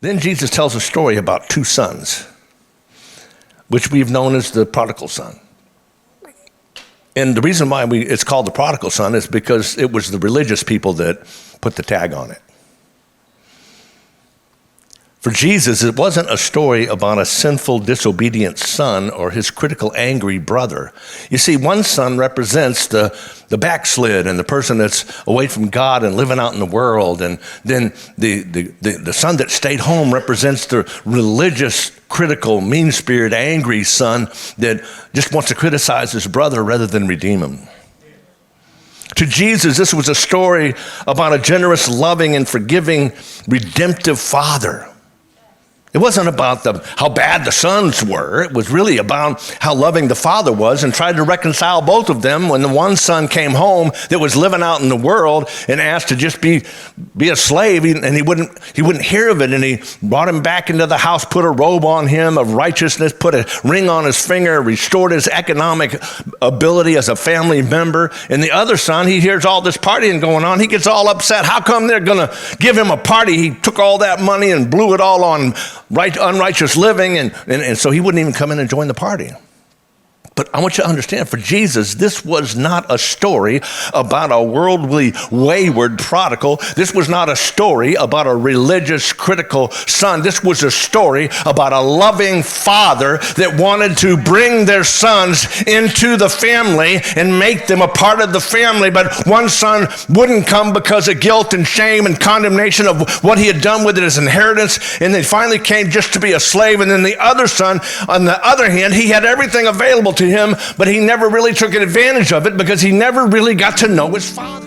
Then Jesus tells a story about two sons, which we've known as the prodigal son. And the reason why it's called the prodigal son is because it was the religious people that put the tag on it. For Jesus, it wasn't a story about a sinful, disobedient son or his critical, angry brother. You see, one son represents the backslid and the person that's away from God and living out in the world. And then the son that stayed home represents the religious, critical, mean-spirited, angry son that just wants to criticize his brother rather than redeem him. To Jesus, this was a story about a generous, loving, and forgiving, redemptive father. It wasn't about how bad the sons were. It was really about how loving the father was, and tried to reconcile both of them when the one son came home that was living out in the world and asked to just be a slave, and he wouldn't hear of it, and he brought him back into the house, put a robe on him of righteousness, put a ring on his finger, restored his economic ability as a family member. And the other son, he hears all this partying going on. He gets all upset. How come they're going to give him a party? He took all that money and blew it all on unrighteous living, and so he wouldn't even come in and join the party. But I want you to understand, for Jesus, this was not a story about a worldly, wayward prodigal. This was not a story about a religious, critical son. This was a story about a loving father that wanted to bring their sons into the family and make them a part of the family. But one son wouldn't come because of guilt and shame and condemnation of what he had done with his inheritance. And they finally came just to be a slave. And then the other son, on the other hand, he had everything available to him, but he never really took advantage of it because he never really got to know his father.